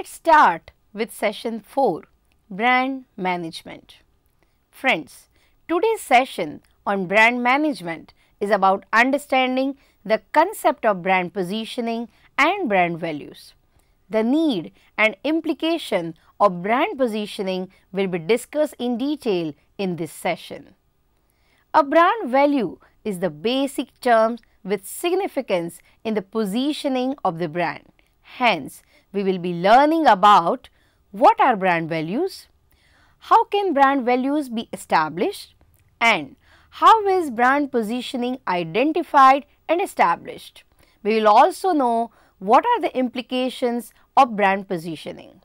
Let's start with session 4, Brand Management. Friends, today's session on brand management is about understanding the concept of brand positioning and brand values. The need and implication of brand positioning will be discussed in detail in this session. A brand value is the basic term with significance in the positioning of the brand. Hence, we will be learning about what are brand values, how can brand values be established, and how is brand positioning identified and established. We will also know what are the implications of brand positioning.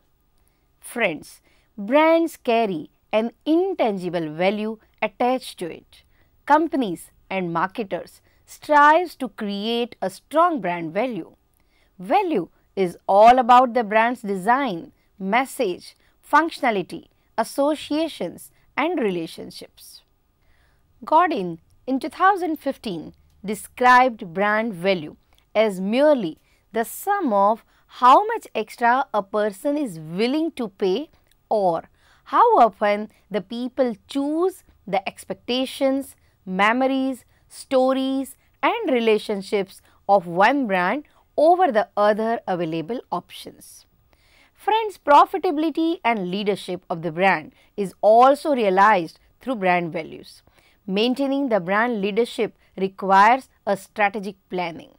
Friends, brands carry an intangible value attached to it. Companies and marketers strive to create a strong brand value. Value is all about the brand's design, message, functionality, associations and relationships. Godin in 2015 described brand value as merely the sum of how much extra a person is willing to pay or how often the people choose the expectations, memories, stories and relationships of one brand over the other available options. Friends, profitability and leadership of the brand is also realized through brand values. Maintaining the brand leadership requires a strategic planning.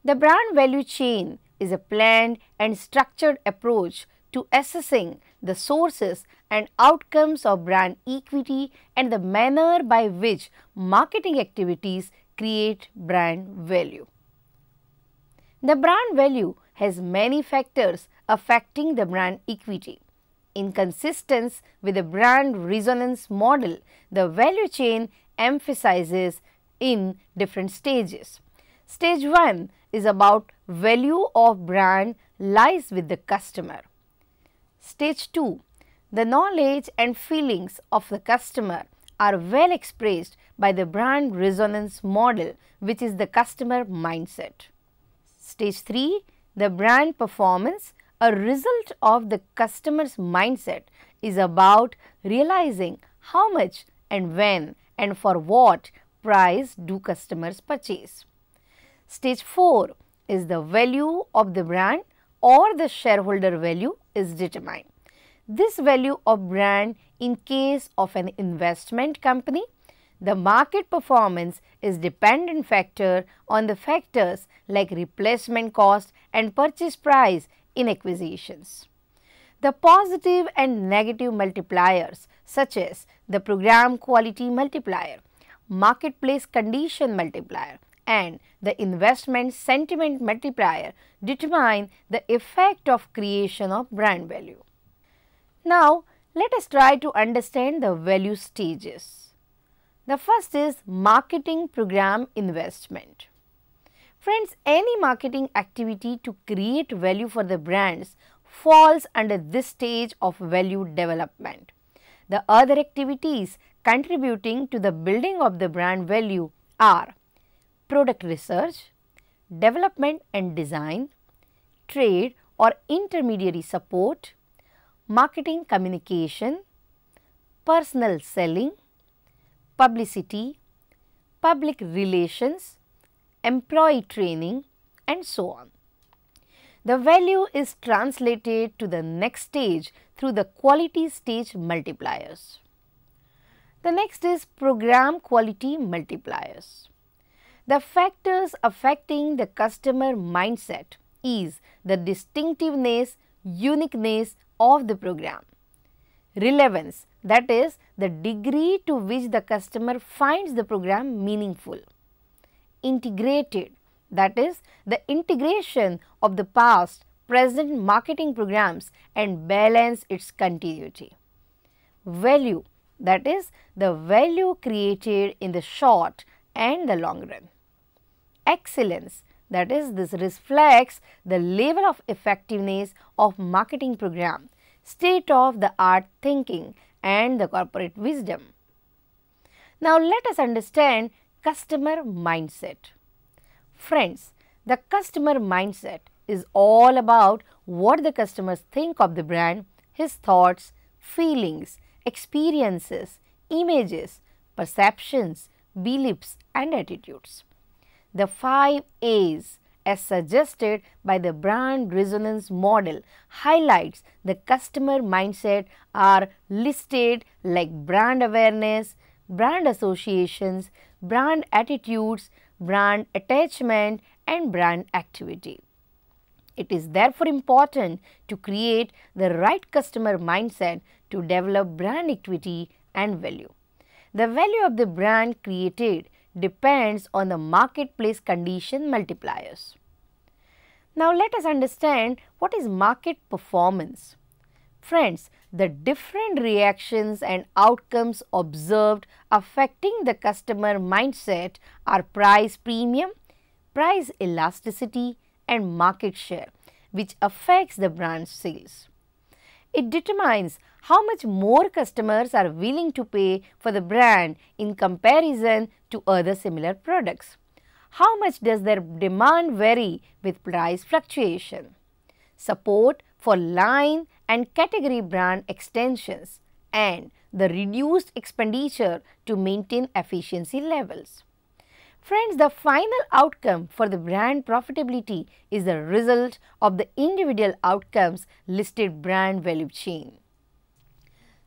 The brand value chain is a planned and structured approach to assessing the sources and outcomes of brand equity and the manner by which marketing activities create brand value. The brand value has many factors affecting the brand equity. In consistence with the brand resonance model, the value chain emphasizes in different stages. Stage 1 is about value of brand lies with the customer. Stage 2, the knowledge and feelings of the customer are well expressed by the brand resonance model, which is the customer mindset. Stage 3, the brand performance, a result of the customer's mindset, is about realizing how much and when and for what price do customers purchase. Stage 4 is the value of the brand or the shareholder value is determined. This value of brand in case of an investment company, the market performance is dependent factor on the factors like replacement cost and purchase price in acquisitions. The positive and negative multipliers such as the program quality multiplier, marketplace condition multiplier and the investment sentiment multiplier determine the effect of creation of brand value. Now, let us try to understand the value stages. The first is marketing program investment. Friends, any marketing activity to create value for the brands falls under this stage of value development. The other activities contributing to the building of the brand value are product research, development and design, trade or intermediary support, marketing communication, personal selling, publicity, public relations, employee training and so on. The value is translated to the next stage through the quality stage multipliers. The next is program quality multipliers. The factors affecting the customer mindset is the distinctiveness, uniqueness of the program. Relevance, that is the degree to which the customer finds the program meaningful. Integrated, that is the integration of the past, present marketing programs and balance its continuity. Value, that is the value created in the short and the long run. Excellence, that is this reflects the level of effectiveness of marketing program, state of the art thinking and the corporate wisdom. Now, let us understand customer mindset. Friends, the customer mindset is all about what the customers think of the brand, his thoughts, feelings, experiences, images, perceptions, beliefs and attitudes. The 5 A's as suggested by the brand resonance model highlights the customer mindset are listed like brand awareness, brand associations, brand attitudes, brand attachment and brand activity. It is therefore important to create the right customer mindset to develop brand equity and value. The value of the brand created depends on the marketplace condition multipliers. Now, let us understand what is market performance. Friends, the different reactions and outcomes observed affecting the customer mindset are price premium, price elasticity and market share, which affects the brand's sales. It determines how much more customers are willing to pay for the brand in comparison to other similar products. How much does their demand vary with price fluctuation? Support for line and category brand extensions and the reduced expenditure to maintain efficiency levels. Friends, the final outcome for the brand profitability is the result of the individual outcomes listed brand value chain.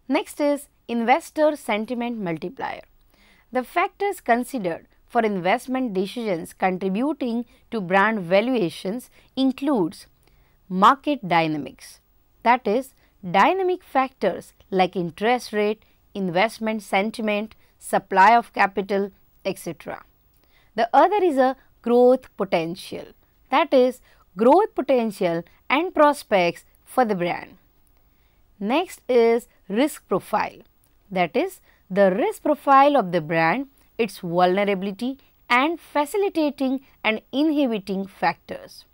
Next is investor sentiment multiplier. The factors considered for investment decisions contributing to brand valuations includes market dynamics, that is, dynamic factors like interest rate, investment sentiment, supply of capital, etc. The other is a growth potential, that is, growth potential and prospects for the brand. Next is risk profile, that is, the risk profile of the brand, its vulnerability and facilitating and inhibiting factors.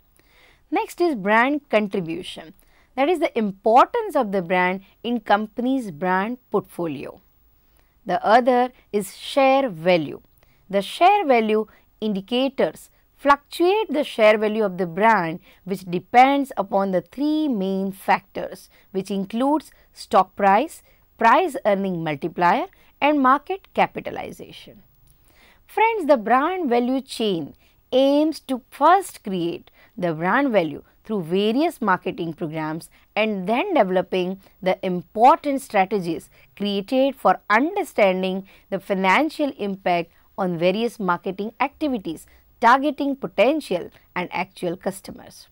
Next is brand contribution, that is the importance of the brand in company's brand portfolio. The other is share value. The share value indicators fluctuate the share value of the brand, which depends upon the 3 main factors, which includes stock price, price earning multiplier and market capitalization. Friends, the brand value chain aims to first create the brand value through various marketing programs and then developing the important strategies created for understanding the financial impact on various marketing activities targeting potential and actual customers.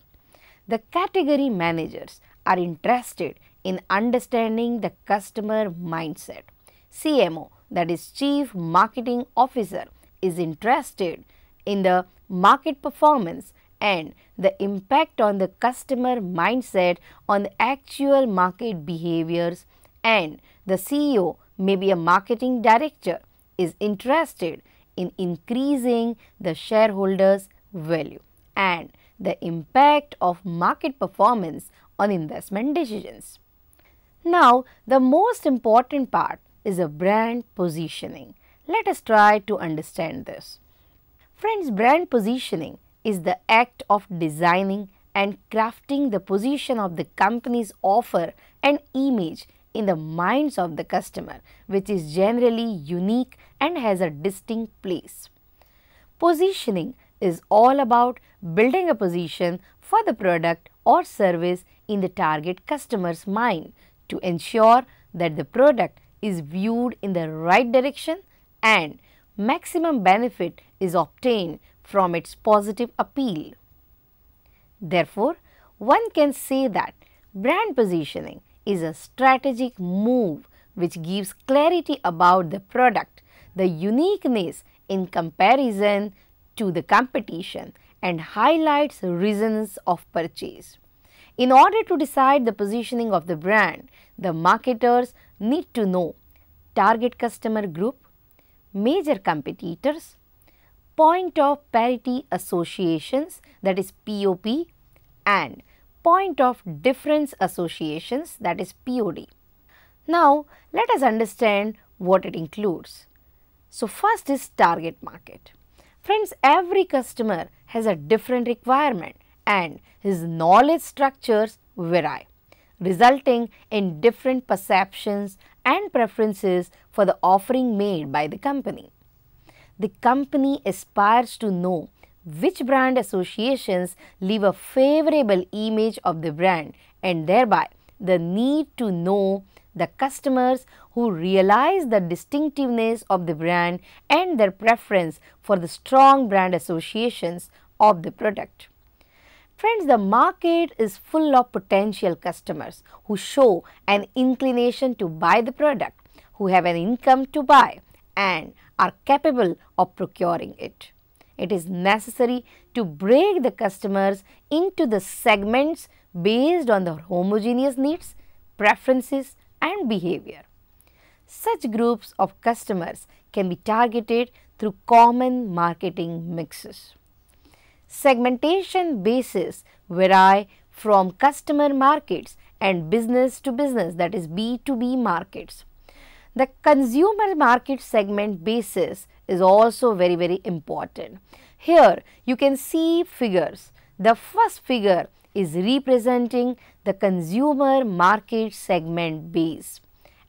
The category managers are interested in understanding the customer mindset. CMO, that is Chief Marketing Officer, is interested in the market performance and the impact on the customer mindset on the actual market behaviors, and the CEO, may be a marketing director, is interested in increasing the shareholders' value and the impact of market performance on investment decisions. Now, the most important part is a brand positioning. Let us try to understand this. Friends, brand positioning is the act of designing and crafting the position of the company's offer and image in the minds of the customer, which is generally unique and has a distinct place. Positioning is all about building a position for the product or service in the target customer's mind to ensure that the product is viewed in the right direction and maximum benefit is obtained from its positive appeal. Therefore, one can say that brand positioning is a strategic move which gives clarity about the product, the uniqueness in comparison to the competition, and highlights reasons of purchase. In order to decide the positioning of the brand, the marketers need to know target customer group, major competitors, point of parity associations, that is POP, and point of difference associations, that is POD. Now, let us understand what it includes. So, first is target market. Friends, every customer has a different requirement and his knowledge structures vary, resulting in different perceptions and preferences for the offering made by the company. The company aspires to know which brand associations leave a favorable image of the brand, and thereby the need to know the customers who realize the distinctiveness of the brand and their preference for the strong brand associations of the product. Friends, the market is full of potential customers who show an inclination to buy the product, who have an income to buy, and are capable of procuring it. It is necessary to break the customers into the segments based on their homogeneous needs, preferences, and behavior. Such groups of customers can be targeted through common marketing mixes. Segmentation bases vary from customer markets and business to business, that is B2B markets. The consumer market segment basis is also very important. Here you can see figures. The first figure is representing the consumer market segment base,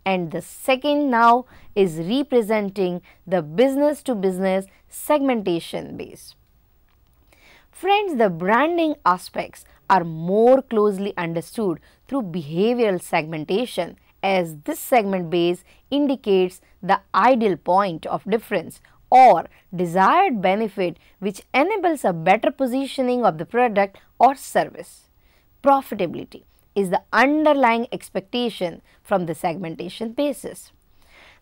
and the second now is representing the business to business segmentation base. Friends, the branding aspects are more closely understood through behavioral segmentation, as this segment base indicates the ideal point of difference or desired benefit which enables a better positioning of the product or service. Profitability is the underlying expectation from the segmentation basis.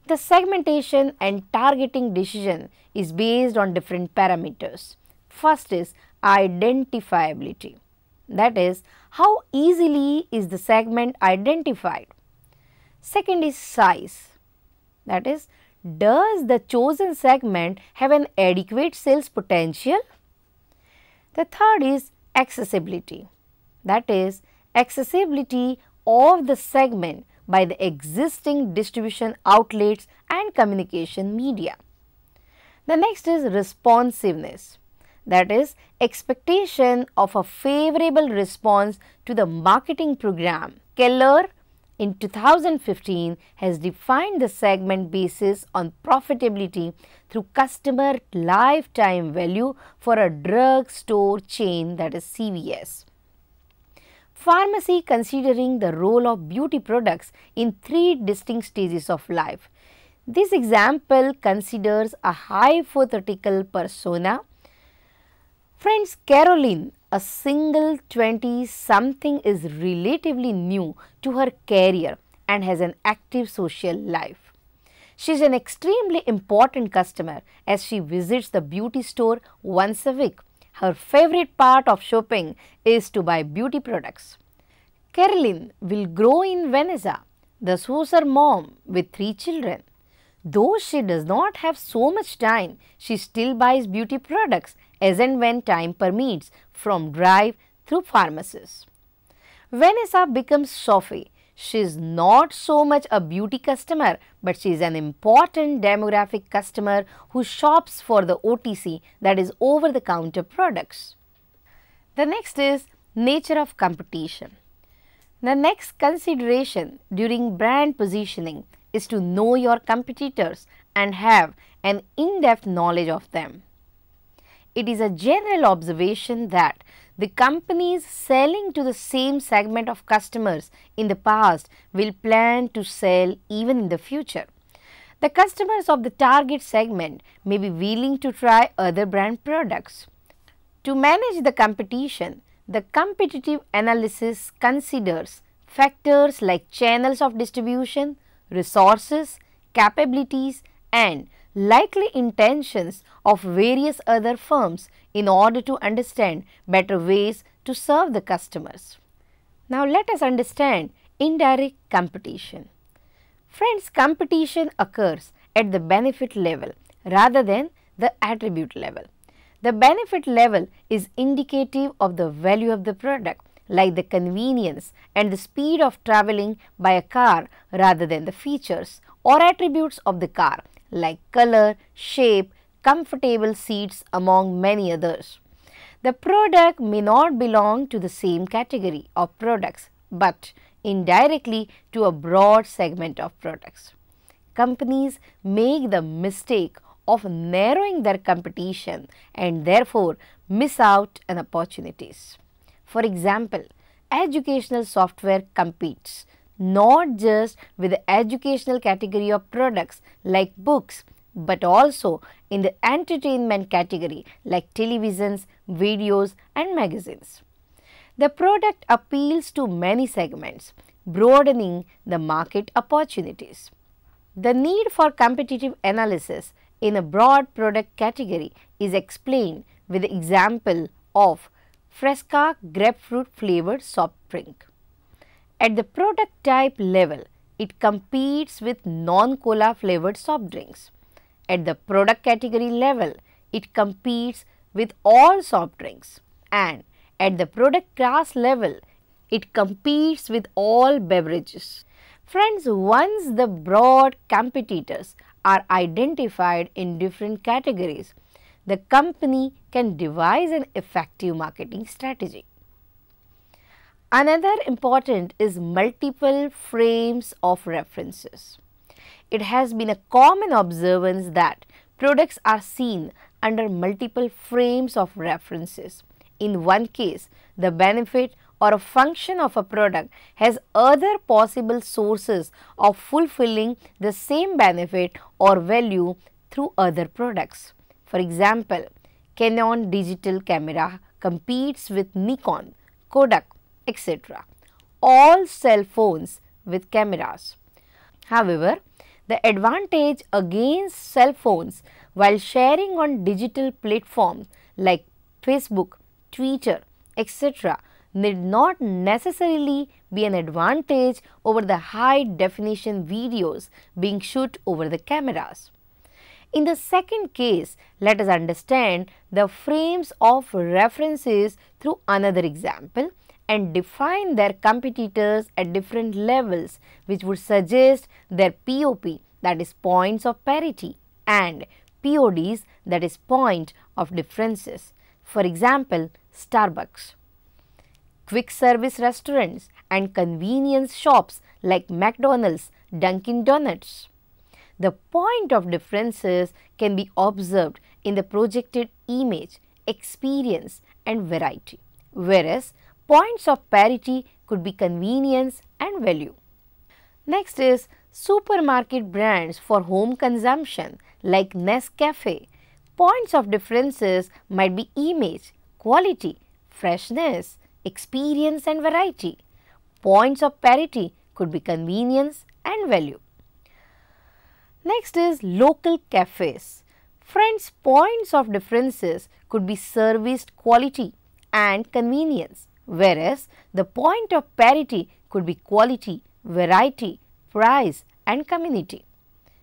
The segmentation and targeting decision is based on different parameters. First is identifiability, that is, how easily is the segment identified. Second is size, that is, does the chosen segment have an adequate sales potential? The third is accessibility, that is, accessibility of the segment by the existing distribution outlets and communication media. The next is responsiveness, that is, expectation of a favorable response to the marketing program. Keller in 2015 has defined the segment basis on profitability through customer lifetime value for a drug store chain, that is CVS. Pharmacy considering the role of beauty products in 3 distinct stages of life. This example considers a hypothetical persona. Friends, Caroline, a single 20-something, is relatively new to her career and has an active social life. She is an extremely important customer as she visits the beauty store once a week. Her favorite part of shopping is to buy beauty products. Caroline will grow in Venice, the saucer mom with 3 children. Though she does not have so much time, she still buys beauty products as and when time permits from drive-through pharmacies. Vanessa becomes Sophie. She is not so much a beauty customer, but she is an important demographic customer who shops for the OTC, that is over-the-counter products. The next is nature of competition. The next consideration during brand positioning is to know your competitors and have an in-depth knowledge of them. It is a general observation that the companies selling to the same segment of customers in the past will plan to sell even in the future. The customers of the target segment may be willing to try other brand products. To manage the competition, the competitive analysis considers factors like channels of distribution, resources, capabilities, and likely intentions of various other firms in order to understand better ways to serve the customers. Now let us understand indirect competition. Friends, competition occurs at the benefit level rather than the attribute level. The benefit level is indicative of the value of the product, like the convenience and the speed of traveling by a car rather than the features or attributes of the car, like color, shape, comfortable seats, among many others. The product may not belong to the same category of products, but indirectly to a broad segment of products. Companies make the mistake of narrowing their competition and therefore miss out on opportunities. For example, educational software competes not just with the educational category of products like books, but also in the entertainment category like televisions, videos and magazines. The product appeals to many segments, broadening the market opportunities. The need for competitive analysis in a broad product category is explained with the example of Fresca grapefruit flavored soft drink. At the product type level, it competes with non-cola flavored soft drinks. At the product category level, it competes with all soft drinks, and at the product class level, it competes with all beverages. Friends, once the broad competitors are identified in different categories, the company can devise an effective marketing strategy. Another important is multiple frames of references. It has been a common observance that products are seen under multiple frames of references. In one case, the benefit or a function of a product has other possible sources of fulfilling the same benefit or value through other products. For example, Canon digital camera competes with Nikon, Kodak, etc. All cell phones with cameras. However, the advantage against cell phones while sharing on digital platforms like Facebook, Twitter, etc. need not necessarily be an advantage over the high definition videos being shot over the cameras. In the second case, let us understand the frames of references through another example and define their competitors at different levels, which would suggest their POP, that is points of parity, and PODs, that is point of differences. For example, Starbucks. Quick service restaurants and convenience shops like McDonald's, Dunkin' Donuts. The point of differences can be observed in the projected image, experience and variety, whereas points of parity could be convenience and value. Next is supermarket brands for home consumption like Nescafe. Points of differences might be image, quality, freshness, experience and variety. Points of parity could be convenience and value. Next is local cafes. Friends, points of differences could be serviced quality and convenience, whereas the point of parity could be quality, variety, price and community.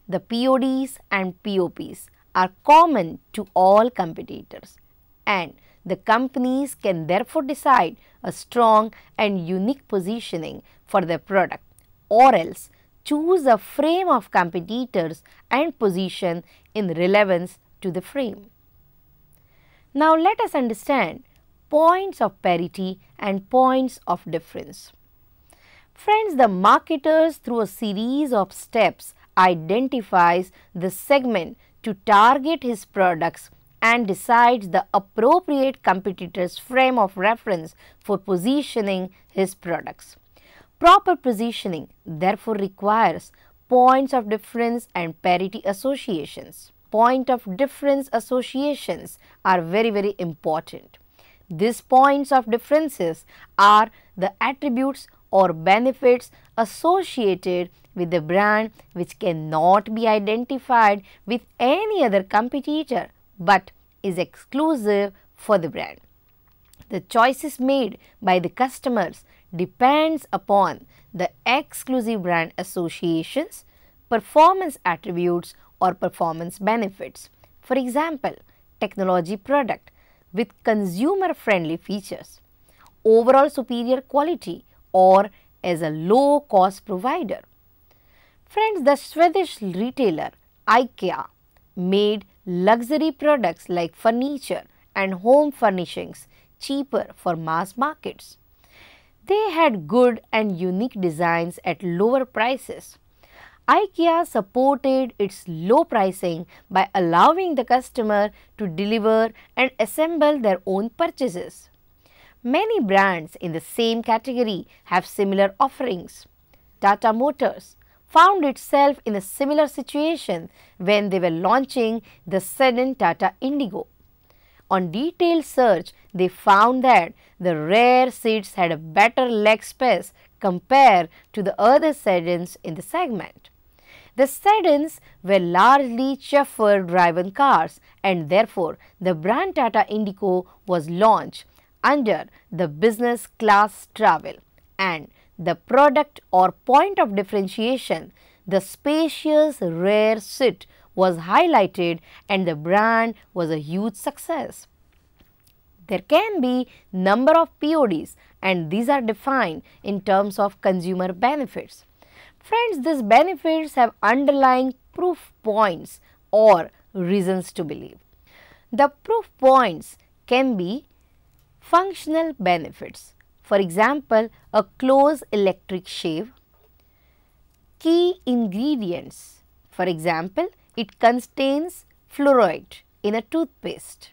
The PODs and POPs are common to all competitors, and the companies can therefore decide a strong and unique positioning for their product, or else choose a frame of competitors and position in relevance to the frame. Now let us understand points of parity and points of difference. Friends, the marketers through a series of steps identifies the segment to target his products and decides the appropriate competitor's frame of reference for positioning his products. Proper positioning therefore requires points of difference and parity associations. Point of difference associations are very important. These points of differences are the attributes or benefits associated with the brand which cannot be identified with any other competitor but is exclusive for the brand. The choices made by the customers depends upon the exclusive brand associations, performance attributes or performance benefits. For example, technology product with consumer friendly features, overall superior quality or as a low cost provider. Friends, the Swedish retailer IKEA made luxury products like furniture and home furnishings cheaper for mass markets. They had good and unique designs at lower prices. IKEA supported its low pricing by allowing the customer to deliver and assemble their own purchases. Many brands in the same category have similar offerings. Tata Motors found itself in a similar situation when they were launching the sedan Tata Indigo. On detailed search, they found that the rear seats had a better leg space compared to the other sedans in the segment. The sedans were largely chauffeur-driven cars, and therefore the brand Tata Indigo was launched under the business class travel, and the product or point of differentiation, the spacious rear seat, was highlighted and the brand was a huge success. There can be number of PODs and these are defined in terms of consumer benefits. Friends, these benefits have underlying proof points or reasons to believe. The proof points can be functional benefits. For example, a close electric shave. Key ingredients. For example, it contains fluoride in a toothpaste.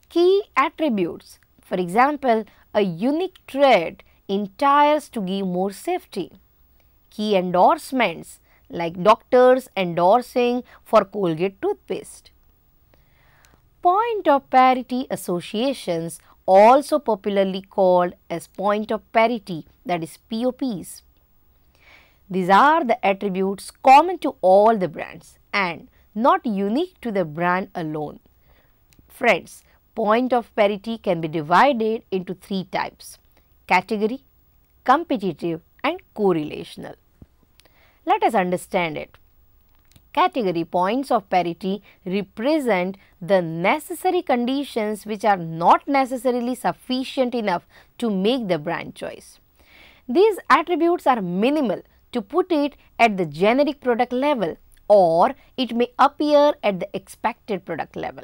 Key attributes. For example, a unique thread in tires to give more safety. Key endorsements like doctors endorsing for Colgate toothpaste. Point of parity associations, also popularly called as point of parity, that is POPs. These are the attributes common to all the brands and not unique to the brand alone. Friends, point of parity can be divided into three types: category, competitive and correlational. Let us understand it. Category points of parity represent the necessary conditions which are not necessarily sufficient enough to make the brand choice. These attributes are minimal to put it at the generic product level, or it may appear at the expected product level.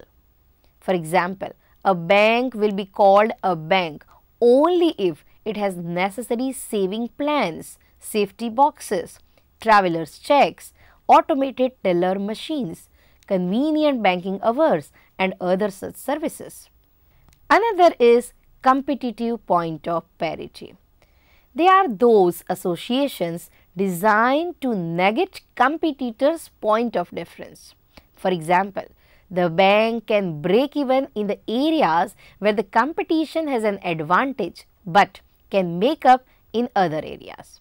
For example, a bank will be called a bank only if it has necessary saving plans, safety boxes, traveler's checks, automated teller machines, convenient banking hours and other such services. Another is competitive point of parity. They are those associations designed to negate competitors' point of difference. For example, the bank can break even in the areas where the competition has an advantage but can make up in other areas.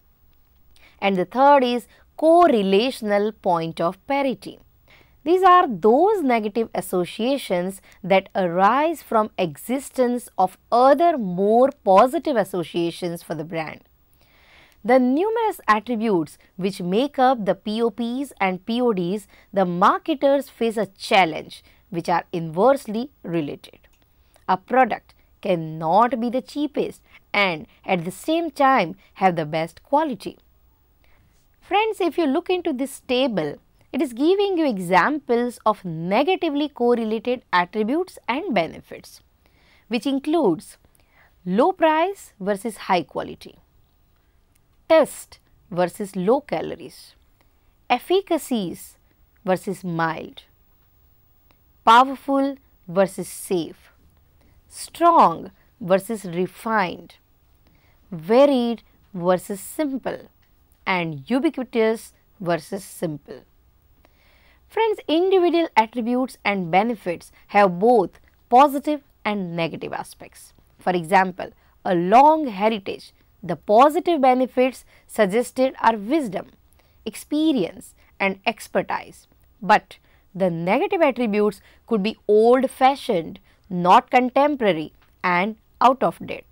And the third is correlational point of parity. These are those negative associations that arise from existence of other more positive associations for the brand. The numerous attributes which make up the POPs and PODs, the marketers face a challenge which are inversely related. A product cannot be the cheapest and at the same time have the best quality. Friends, if you look into this table, it is giving you examples of negatively correlated attributes and benefits, which includes low price versus high quality, taste versus low calories, efficacies versus mild, powerful versus safe, strong versus refined, varied versus simple, and ubiquitous versus simple. Friends, individual attributes and benefits have both positive and negative aspects. For example, a long heritage, the positive benefits suggested are wisdom, experience and expertise, but the negative attributes could be old-fashioned, not contemporary and out of date.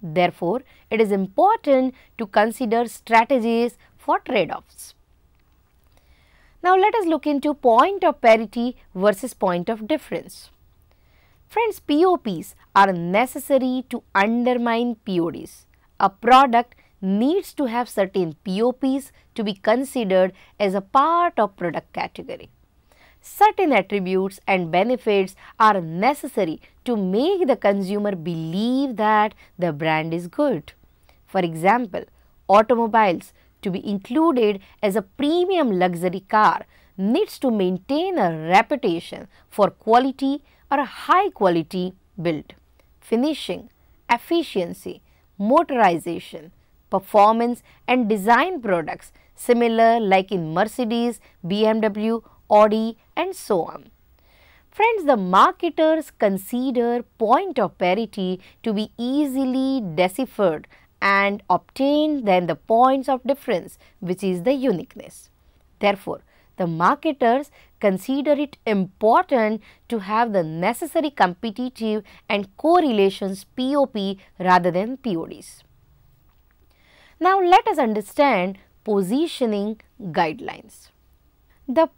Therefore, it is important to consider strategies for trade-offs. Now, let us look into point of parity versus point of difference. Friends, POPs are necessary to undermine PODs. A product needs to have certain POPs to be considered as a part of product category. Certain attributes and benefits are necessary to make the consumer believe that the brand is good. For example, automobiles to be included as a premium luxury car needs to maintain a reputation for quality or a high quality build, finishing, efficiency, motorization, performance and design products similar like in Mercedes, BMW, Audi and so on. Friends, the marketers consider point of parity to be easily deciphered and obtained than the points of difference, which is the uniqueness. Therefore, the marketers consider it important to have the necessary competitive and correlations POP rather than PODs. Now, let us understand positioning guidelines. The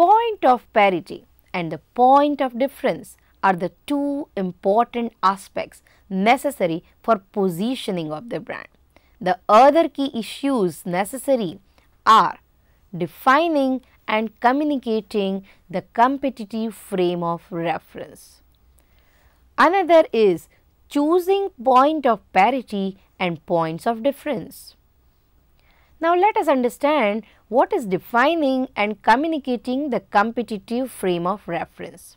point of parity and the point of difference are the two important aspects necessary for positioning of the brand. The other key issues necessary are defining and communicating the competitive frame of reference. Another is choosing point of parity and points of difference. Now, let us understand what is defining and communicating the competitive frame of reference.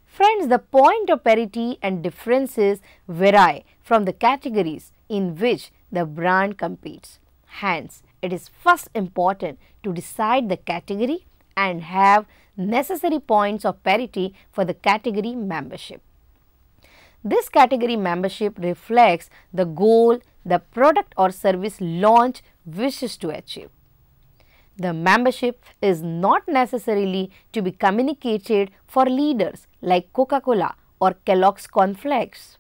Friends, the point of parity and differences vary from the categories in which the brand competes. Hence, it is first important to decide the category and have necessary points of parity for the category membership. This category membership reflects the goal the product or service launch wishes to achieve. The membership is not necessarily to be communicated for leaders like Coca-Cola or Kellogg's Cornflakes.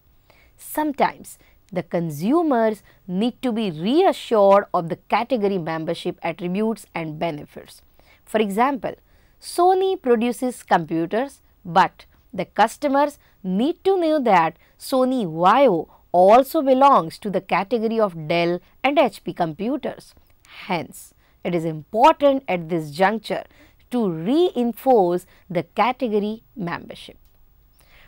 Sometimes the consumers need to be reassured of the category membership attributes and benefits. For example, Sony produces computers, but the customers need to know that Sony Vaio also belongs to the category of Dell and HP computers. Hence, it is important at this juncture to reinforce the category membership.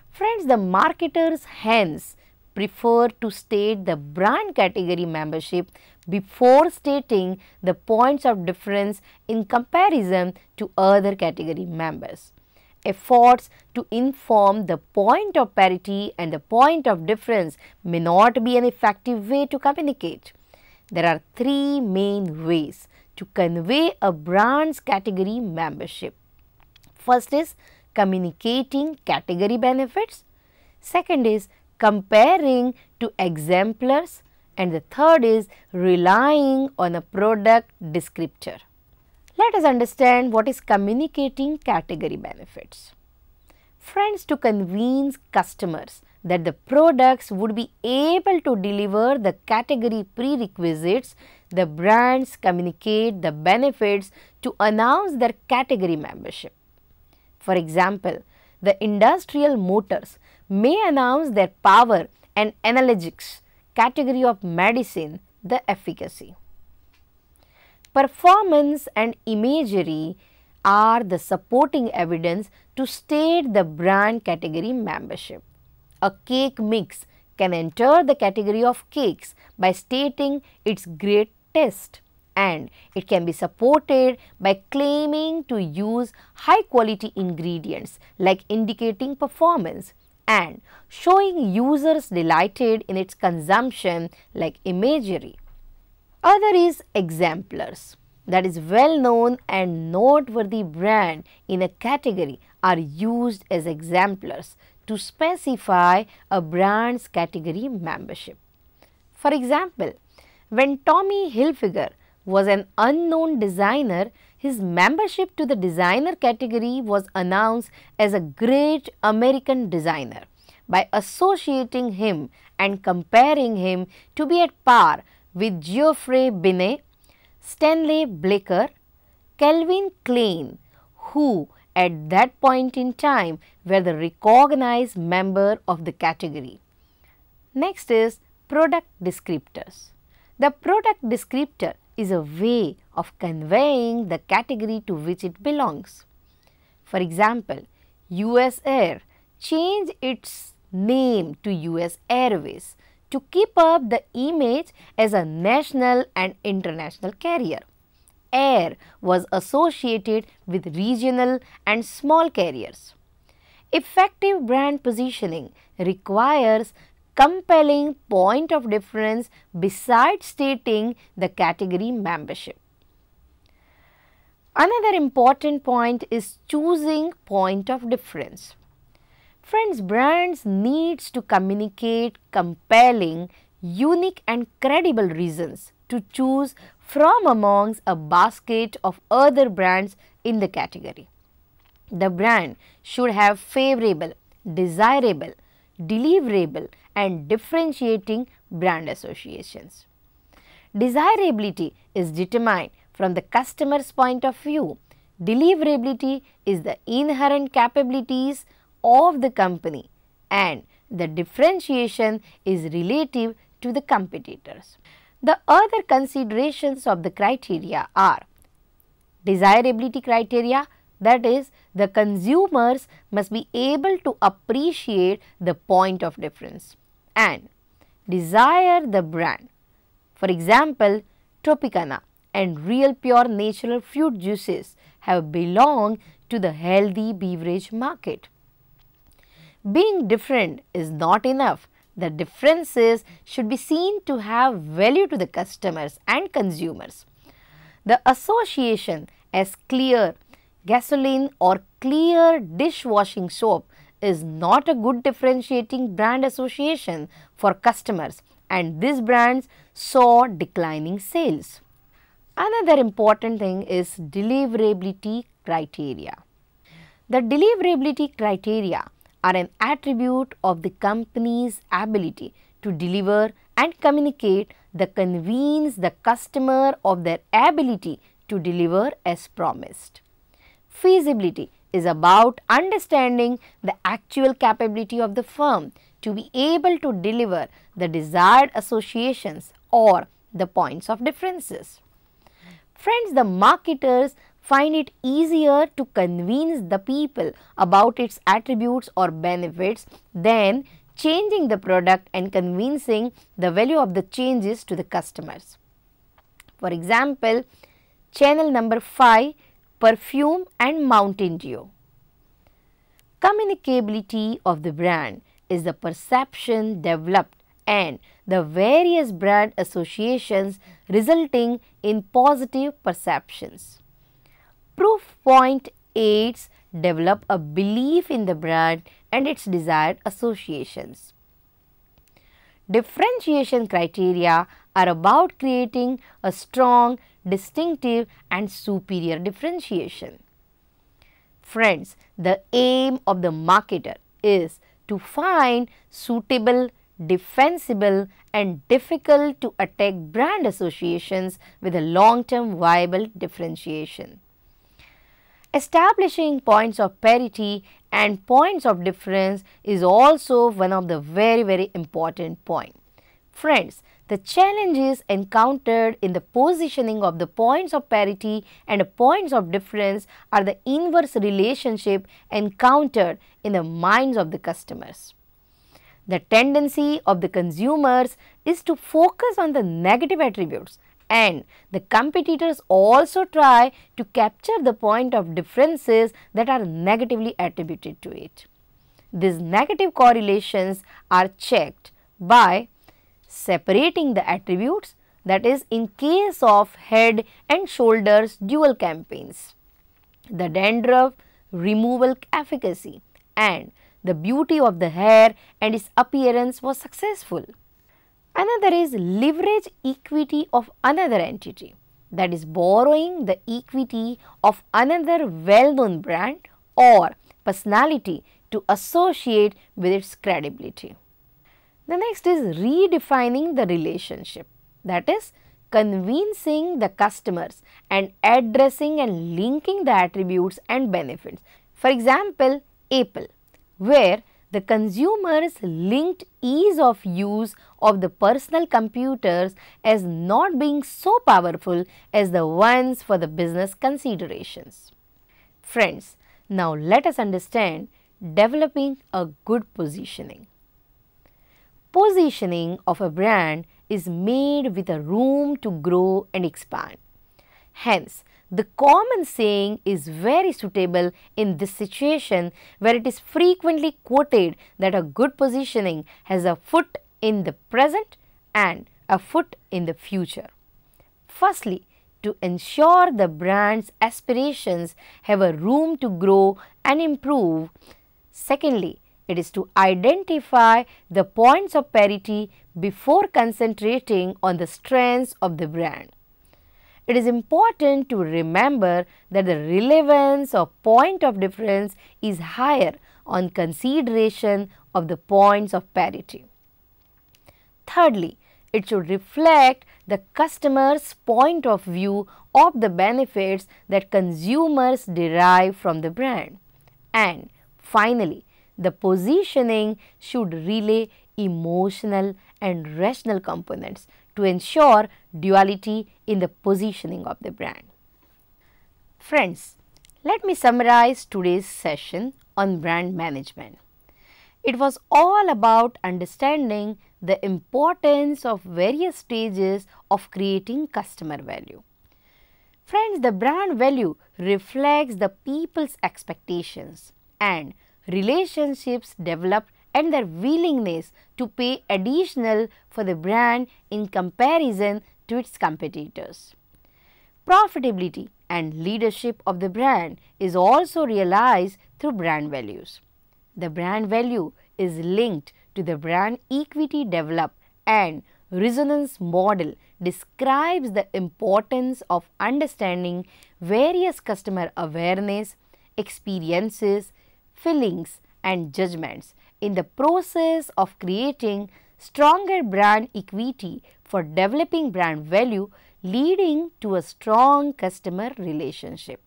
Friends, the marketers hence prefer to state the brand category membership before stating the points of difference in comparison to other category members. Efforts to inform the point of parity and the point of difference may not be an effective way to communicate. There are three main ways to convey a brand's category membership. First is communicating category benefits. Second is comparing to exemplars. And the third is relying on a product descriptor. Let us understand what is communicating category benefits. Friends, to convince customers that the products would be able to deliver the category prerequisites, the brands communicate the benefits to announce their category membership. For example, the industrial motors may announce their power and analgesics category of medicine, the efficacy. Performance and imagery are the supporting evidence to state the brand category membership. A cake mix can enter the category of cakes by stating its great taste, and it can be supported by claiming to use high quality ingredients like indicating performance and showing users delighted in its consumption like imagery. Other is exemplars, that is well known and noteworthy brand in a category are used as exemplars to specify a brand's category membership. For example, when Tommy Hilfiger was an unknown designer, his membership to the designer category was announced as a great American designer by associating him and comparing him to be at par with Geoffrey Binet, Stanley Blaker, Calvin Klein, who at that point in time were the recognized member of the category. Next is product descriptors. The product descriptor is a way of conveying the category to which it belongs. For example, US Air changed its name to US Airways to keep up the image as a national and international carrier. Air was associated with regional and small carriers. Effective brand positioning requires compelling point of difference besides stating the category membership. Another important point is choosing point of difference. Friends, brands needs to communicate compelling, unique and credible reasons to choose from amongst a basket of other brands in the category. The brand should have favorable, desirable, deliverable and differentiating brand associations. Desirability is determined from the customer's point of view. Deliverability is the inherent capabilities of the company and the differentiation is relative to the competitors. The other considerations of the criteria are desirability criteria, that is, the consumers must be able to appreciate the point of difference and desire the brand. For example, Tropicana and real pure natural fruit juices have belonged to the healthy beverage market. Being different is not enough. The differences should be seen to have value to the customers and consumers. The association as clear gasoline or clear dishwashing soap is not a good differentiating brand association for customers, and these brands saw declining sales. Another important thing is deliverability criteria. The deliverability criteria are an attribute of the company's ability to deliver and communicate that convince the customer of their ability to deliver as promised. Feasibility is about understanding the actual capability of the firm to be able to deliver the desired associations or the points of differences. Friends, the marketers find it easier to convince the people about its attributes or benefits than changing the product and convincing the value of the changes to the customers. For example, channel number 5, perfume and Mountain Dew. Communicability of the brand is the perception developed and the various brand associations resulting in positive perceptions. Proof point aids develop a belief in the brand and its desired associations. Differentiation criteria are about creating a strong, distinctive and superior differentiation. Friends, the aim of the marketer is to find suitable, defensible and difficult to attack brand associations with a long-term viable differentiation. Establishing points of parity and points of difference is also one of the very important points. Friends, the challenges encountered in the positioning of the points of parity and points of difference are the inverse relationship encountered in the minds of the customers. The tendency of the consumers is to focus on the negative attributes, and the competitors also try to capture the point of differences that are negatively attributed to it. These negative correlations are checked by separating the attributes, that is, in case of Head and Shoulders dual campaigns, the dandruff removal efficacy and the beauty of the hair and its appearance was successful. Another is leverage equity of another entity, that is borrowing the equity of another well-known brand or personality to associate with its credibility. The next is redefining the relationship, that is convincing the customers and addressing and linking the attributes and benefits. For example, Apple, where the consumers linked ease of use of the personal computers as not being so powerful as the ones for the business considerations. Friends, Now let us understand developing a good positioning. Positioning of a brand is made with a room to grow and expand. Hence, the common saying is very suitable in this situation where it is frequently quoted that a good positioning has a foot in the present and a foot in the future. Firstly, to ensure the brand's aspirations have a room to grow and improve. Secondly, it is to identify the points of parity before concentrating on the strengths of the brand. It is important to remember that the relevance of point of difference is higher on consideration of the points of parity. Thirdly, it should reflect the customer's point of view of the benefits that consumers derive from the brand. And finally, the positioning should relay emotional and rational components to ensure duality in the positioning of the brand. Friends, let me summarize today's session on brand management. It was all about understanding the importance of various stages of creating customer value. Friends, the brand value reflects the people's expectations and relationships developed and their willingness to pay additional for the brand in comparison to its competitors. Profitability and leadership of the brand is also realized through brand values. The brand value is linked to the brand equity developed and resonance model describes the importance of understanding various customer awareness, experiences, feelings and judgments in the process of creating stronger brand equity for developing brand value, leading to a strong customer relationship.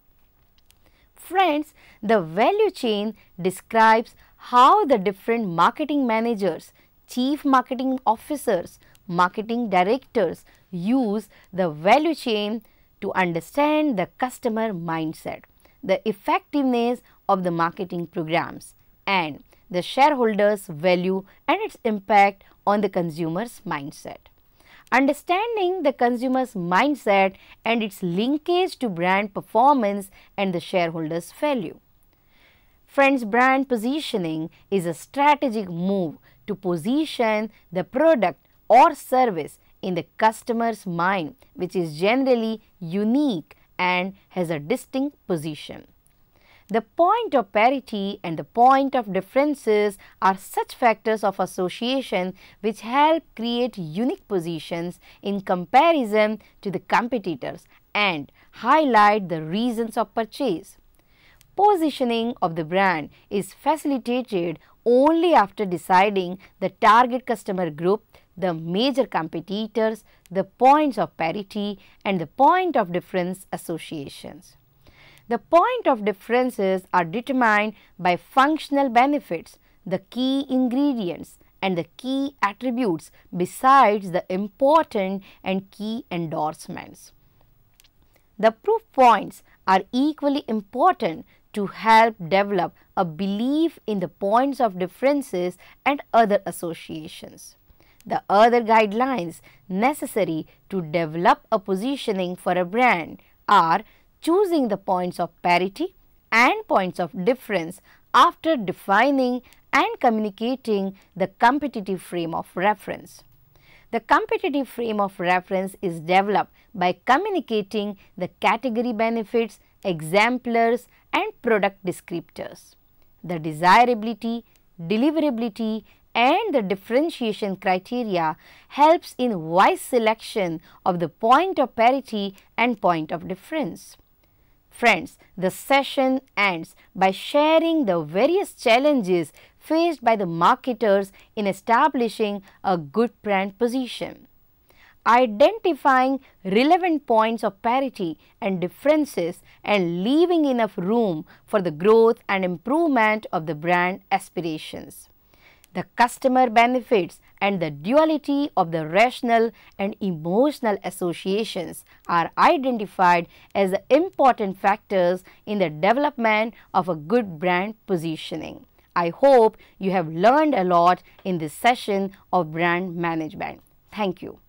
Friends, the value chain describes how the different marketing managers, chief marketing officers, marketing directors use the value chain to understand the customer mindset, the effectiveness of the marketing programs, and the shareholders' value and its impact on the consumer's mindset. Understanding the consumer's mindset and its linkage to brand performance and the shareholders' value. Friends, brand positioning is a strategic move to position the product or service in the customer's mind, which is generally unique and has a distinct position. The point of parity and the point of differences are such factors of association which help create unique positions in comparison to the competitors and highlight the reasons of purchase. Positioning of the brand is facilitated only after deciding the target customer group, the major competitors, the points of parity and the point of difference associations. The point of differences are determined by functional benefits, the key ingredients and the key attributes besides the important and key endorsements. The proof points are equally important to help develop a belief in the points of differences and other associations. The other guidelines necessary to develop a positioning for a brand are choosing the points of parity and points of difference after defining and communicating the competitive frame of reference. The competitive frame of reference is developed by communicating the category benefits, exemplars and product descriptors. The desirability, deliverability and the differentiation criteria helps in wise selection of the point of parity and point of difference. Friends, the session ends by sharing the various challenges faced by the marketers in establishing a good brand position. Identifying relevant points of parity and differences and leaving enough room for the growth and improvement of the brand aspirations. The customer benefits and the duality of the rational and emotional associations are identified as the important factors in the development of a good brand positioning. I hope you have learned a lot in this session of brand management. Thank you.